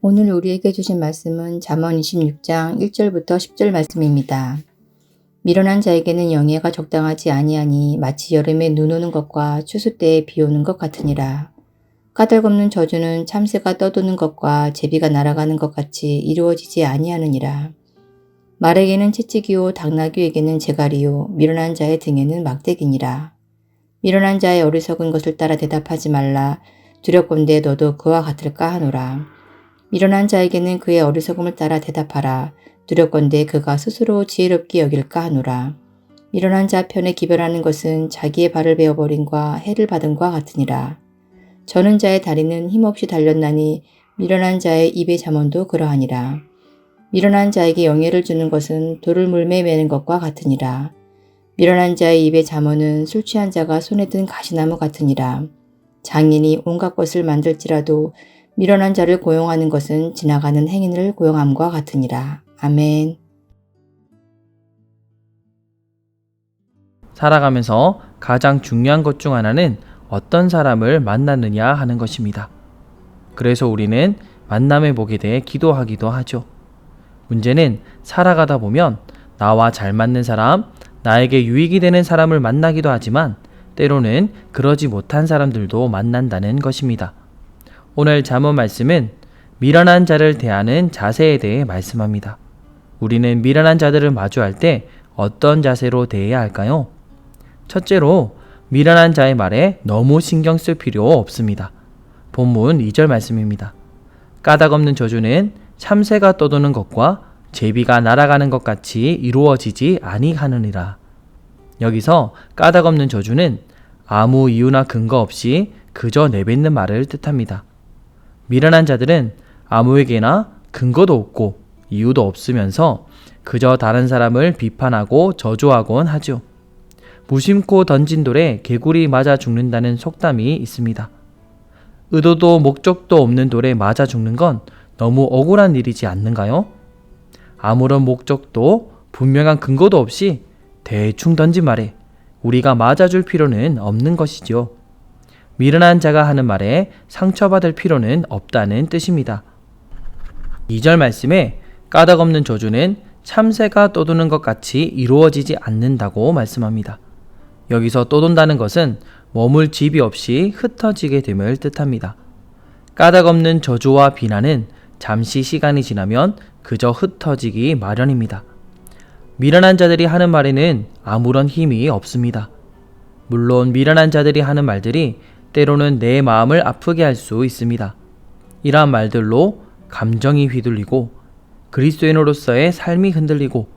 오늘 우리에게 주신 말씀은 잠언 26장 1절부터 10절 말씀입니다. 미련한 자에게는 영예가 적당하지 아니하니 마치 여름에 눈 오는 것과 추수 때에 비 오는 것 같으니라. 까닭없는 저주는 참새가 떠도는 것과 제비가 날아가는 것 같이 이루어지지 아니하느니라. 말에게는 채찍이요 당나귀에게는 재갈이요 미련한 자의 등에는 막대기니라. 미련한 자의 어리석은 것을 따라 대답하지 말라. 두렵건대 너도 그와 같을까 하노라. 미련한 자에게는 그의 어리석음을 따라 대답하라. 두렵건대 그가 스스로 지혜롭게 여길까 하노라. 미련한 자 편에 기별하는 것은 자기의 발을 베어버림과 해를 받음과 같으니라. 저는 자의 다리는 힘없이 달렸나니 미련한 자의 입의 잠언도 그러하니라. 미련한 자에게 영예를 주는 것은 돌을 물매 매는 것과 같으니라. 미련한 자의 입의 잠언은 술 취한 자가 손에 든 가시나무 같으니라. 장인이 온갖 것을 만들지라도 미련한 자를 고용하는 것은 지나가는 행인을 고용함과 같으니라. 아멘. 살아가면서 가장 중요한 것 중 하나는 어떤 사람을 만나느냐 하는 것입니다. 그래서 우리는 만남의 복에 대해 기도하기도 하죠. 문제는 살아가다 보면 나와 잘 맞는 사람, 나에게 유익이 되는 사람을 만나기도 하지만 때로는 그러지 못한 사람들도 만난다는 것입니다. 오늘 잠언 말씀은 미련한 자를 대하는 자세에 대해 말씀합니다. 우리는 미련한 자들을 마주할 때 어떤 자세로 대해야 할까요? 첫째로 미련한 자의 말에 너무 신경 쓸 필요 없습니다. 본문 2절 말씀입니다. 까닭없는 저주는 참새가 떠도는 것과 제비가 날아가는 것 같이 이루어지지 아니하느니라. 여기서 까닭없는 저주는 아무 이유나 근거 없이 그저 내뱉는 말을 뜻합니다. 미련한 자들은 아무에게나 근거도 없고 이유도 없으면서 그저 다른 사람을 비판하고 저주하곤 하죠. 무심코 던진 돌에 개구리 맞아 죽는다는 속담이 있습니다. 의도도 목적도 없는 돌에 맞아 죽는 건 너무 억울한 일이지 않는가요? 아무런 목적도 분명한 근거도 없이 대충 던진 말에 우리가 맞아줄 필요는 없는 것이죠. 미련한 자가 하는 말에 상처받을 필요는 없다는 뜻입니다. 2절 말씀에 까닭없는 저주는 참새가 떠도는 것 같이 이루어지지 않는다고 말씀합니다. 여기서 떠돈다는 것은 머물 집이 없이 흩어지게 됨을 뜻합니다. 까닭없는 저주와 비난은 잠시 시간이 지나면 그저 흩어지기 마련입니다. 미련한 자들이 하는 말에는 아무런 힘이 없습니다. 물론 미련한 자들이 하는 말들이 때로는 내 마음을 아프게 할 수 있습니다. 이러한 말들로 감정이 휘둘리고 그리스도인으로서의 삶이 흔들리고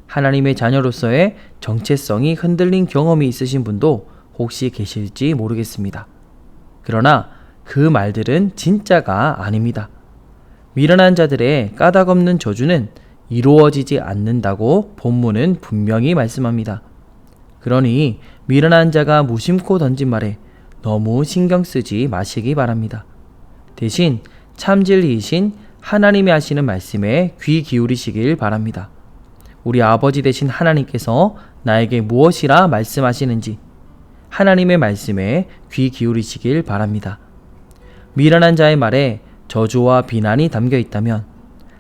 하나님의 자녀로서의 정체성이 흔들린 경험이 있으신 분도 혹시 계실지 모르겠습니다. 그러나 그 말들은 진짜가 아닙니다. 미련한 자들의 까닭없는 저주는 이루어지지 않는다고 본문은 분명히 말씀합니다. 그러니 미련한 자가 무심코 던진 말에 너무 신경 쓰지 마시기 바랍니다. 대신 참진리이신 하나님이 하시는 말씀에 귀 기울이시길 바랍니다. 우리 아버지 되신 하나님께서 나에게 무엇이라 말씀하시는지 하나님의 말씀에 귀 기울이시길 바랍니다. 미련한 자의 말에 저주와 비난이 담겨 있다면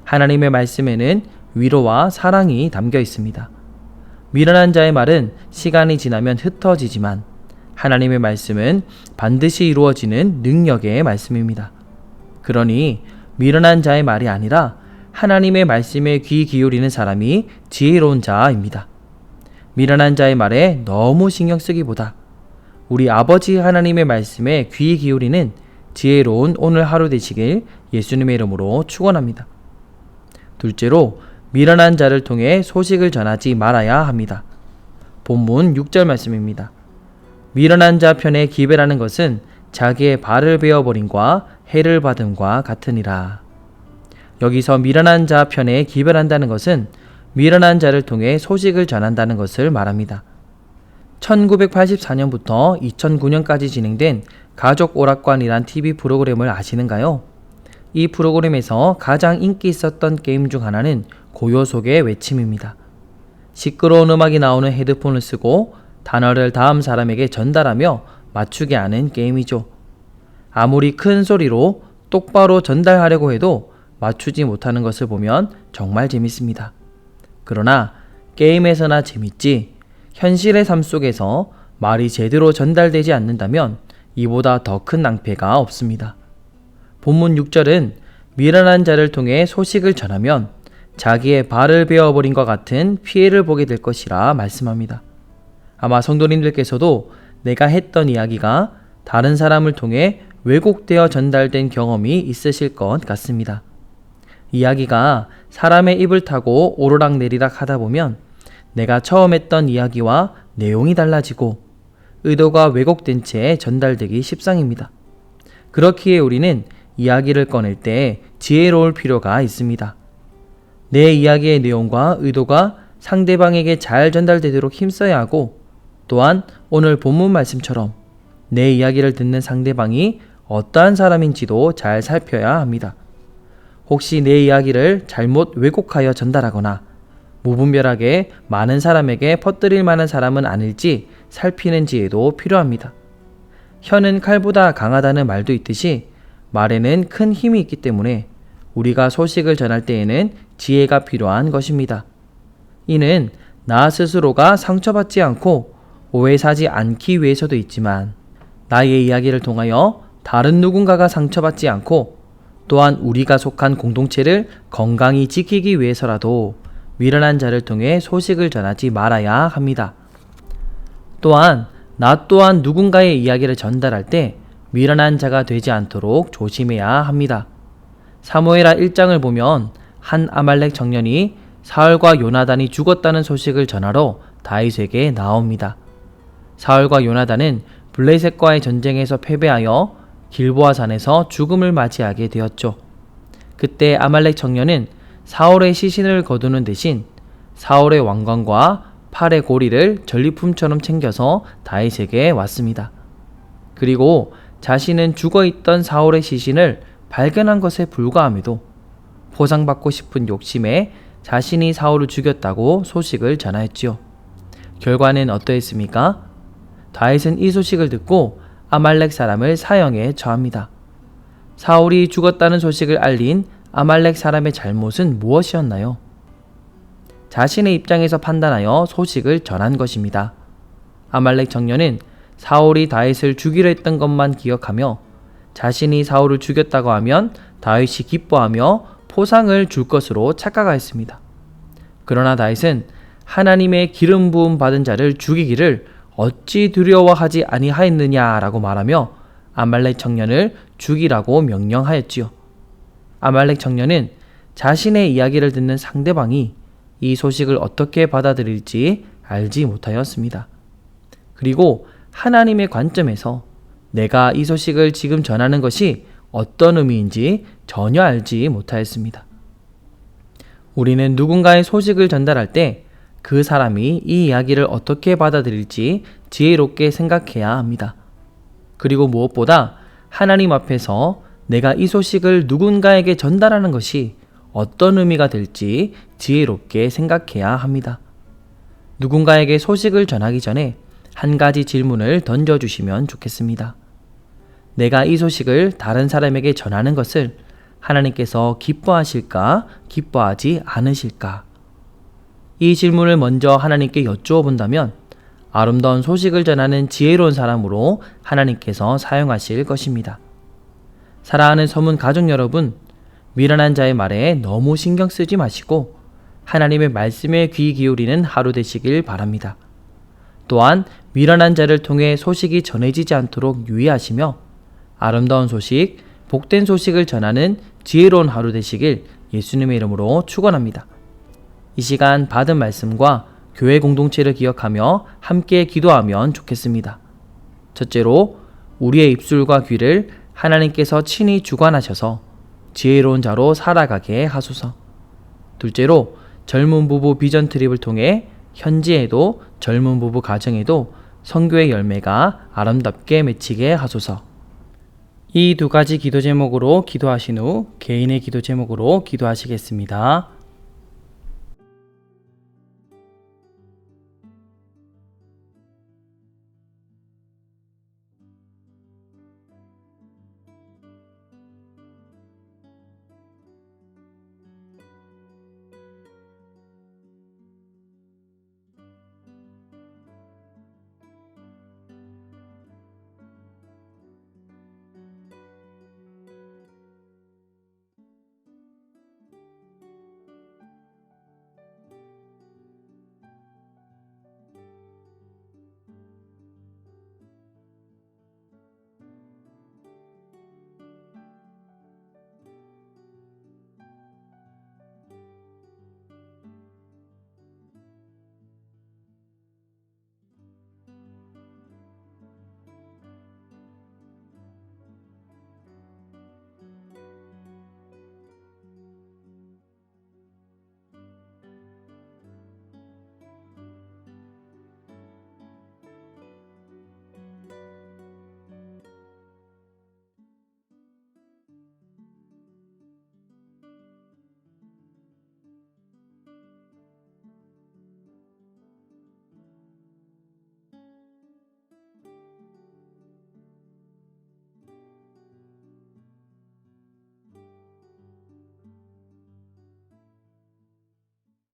하나님의 말씀에는 위로와 사랑이 담겨 있습니다. 미련한 자의 말은 시간이 지나면 흩어지지만 하나님의 말씀은 반드시 이루어지는 능력의 말씀입니다. 그러니 미련한 자의 말이 아니라 하나님의 말씀에 귀 기울이는 사람이 지혜로운 자입니다. 미련한 자의 말에 너무 신경 쓰기보다 우리 아버지 하나님의 말씀에 귀 기울이는 지혜로운 오늘 하루 되시길 예수님의 이름으로 축원합니다. 둘째로 미련한 자를 통해 소식을 전하지 말아야 합니다. 본문 6절 말씀입니다. 미련한 자 편에 기별하는 것은 자기의 발을 베어버림과 해를 받음과 같으니라. 여기서 미련한 자 편에 기별한다는 것은 미련한 자를 통해 소식을 전한다는 것을 말합니다. 1984년부터 2009년까지 진행된 가족 오락관이란 TV 프로그램을 아시는가요? 이 프로그램에서 가장 인기 있었던 게임 중 하나는 고요 속의 외침입니다. 시끄러운 음악이 나오는 헤드폰을 쓰고 단어를 다음 사람에게 전달하며 맞추게 하는 게임이죠. 아무리 큰 소리로 똑바로 전달하려고 해도 맞추지 못하는 것을 보면 정말 재밌습니다. 그러나 게임에서나 재밌지 현실의 삶 속에서 말이 제대로 전달되지 않는다면 이보다 더 큰 낭패가 없습니다. 본문 6절은 미련한 자를 통해 소식을 전하면 자기의 발을 베어버린 것 같은 피해를 보게 될 것이라 말씀합니다. 아마 성도님들께서도 내가 했던 이야기가 다른 사람을 통해 왜곡되어 전달된 경험이 있으실 것 같습니다. 이야기가 사람의 입을 타고 오르락내리락 하다 보면 내가 처음 했던 이야기와 내용이 달라지고 의도가 왜곡된 채 전달되기 십상입니다. 그렇기에 우리는 이야기를 꺼낼 때 지혜로울 필요가 있습니다. 내 이야기의 내용과 의도가 상대방에게 잘 전달되도록 힘써야 하고, 또한 오늘 본문 말씀처럼 내 이야기를 듣는 상대방이 어떠한 사람인지도 잘 살펴야 합니다. 혹시 내 이야기를 잘못 왜곡하여 전달하거나 무분별하게 많은 사람에게 퍼뜨릴 만한 사람은 아닐지 살피는 지혜도 필요합니다. 혀는 칼보다 강하다는 말도 있듯이 말에는 큰 힘이 있기 때문에 우리가 소식을 전할 때에는 지혜가 필요한 것입니다. 이는 나 스스로가 상처받지 않고 오해 사지 않기 위해서도 있지만 나의 이야기를 통하여 다른 누군가가 상처받지 않고 또한 우리가 속한 공동체를 건강히 지키기 위해서라도 미련한 자를 통해 소식을 전하지 말아야 합니다. 또한 나 또한 누군가의 이야기를 전달할 때 미련한 자가 되지 않도록 조심해야 합니다. 사무엘하 1장을 보면 한 아말렉 청년이 사울과 요나단이 죽었다는 소식을 전하러 다윗에게 나옵니다. 사울과 요나단은 블레셋과의 전쟁에서 패배하여 길보아 산에서 죽음을 맞이하게 되었죠. 그때 아말렉 청년은 사울의 시신을 거두는 대신 사울의 왕관과 팔의 고리를 전리품처럼 챙겨서 다윗에게 왔습니다. 그리고 자신은 죽어있던 사울의 시신을 발견한 것에 불과함에도 보상받고 싶은 욕심에 자신이 사울을 죽였다고 소식을 전하였지요. 결과는 어떠했습니까? 다윗은 이 소식을 듣고 아말렉 사람을 사형에 처합니다. 사울이 죽었다는 소식을 알린 아말렉 사람의 잘못은 무엇이었나요? 자신의 입장에서 판단하여 소식을 전한 것입니다. 아말렉 청년은 사울이 다윗을 죽이려 했던 것만 기억하며 자신이 사울을 죽였다고 하면 다윗이 기뻐하며 포상을 줄 것으로 착각하였습니다. 그러나 다윗은 하나님의 기름 부음 받은 자를 죽이기를 어찌 두려워하지 아니하였느냐라고 말하며 아말렉 청년을 죽이라고 명령하였지요. 아말렉 청년은 자신의 이야기를 듣는 상대방이 이 소식을 어떻게 받아들일지 알지 못하였습니다. 그리고 하나님의 관점에서 내가 이 소식을 지금 전하는 것이 어떤 의미인지 전혀 알지 못하였습니다. 우리는 누군가의 소식을 전달할 때 그 사람이 이 이야기를 어떻게 받아들일지 지혜롭게 생각해야 합니다. 그리고 무엇보다 하나님 앞에서 내가 이 소식을 누군가에게 전달하는 것이 어떤 의미가 될지 지혜롭게 생각해야 합니다. 누군가에게 소식을 전하기 전에 한 가지 질문을 던져주시면 좋겠습니다. 내가 이 소식을 다른 사람에게 전하는 것을 하나님께서 기뻐하실까, 기뻐하지 않으실까? 이 질문을 먼저 하나님께 여쭈어 본다면 아름다운 소식을 전하는 지혜로운 사람으로 하나님께서 사용하실 것입니다. 사랑하는 서문 가족 여러분, 미련한 자의 말에 너무 신경 쓰지 마시고 하나님의 말씀에 귀 기울이는 하루 되시길 바랍니다. 또한 미련한 자를 통해 소식이 전해지지 않도록 유의하시며 아름다운 소식, 복된 소식을 전하는 지혜로운 하루 되시길 예수님의 이름으로 축원합니다. 이 시간 받은 말씀과 교회 공동체를 기억하며 함께 기도하면 좋겠습니다. 첫째로 우리의 입술과 귀를 하나님께서 친히 주관하셔서 지혜로운 자로 살아가게 하소서. 둘째로 젊은 부부 비전 트립을 통해 현지에도 젊은 부부 가정에도 선교의 열매가 아름답게 맺히게 하소서. 이 두 가지 기도 제목으로 기도하신 후 개인의 기도 제목으로 기도하시겠습니다.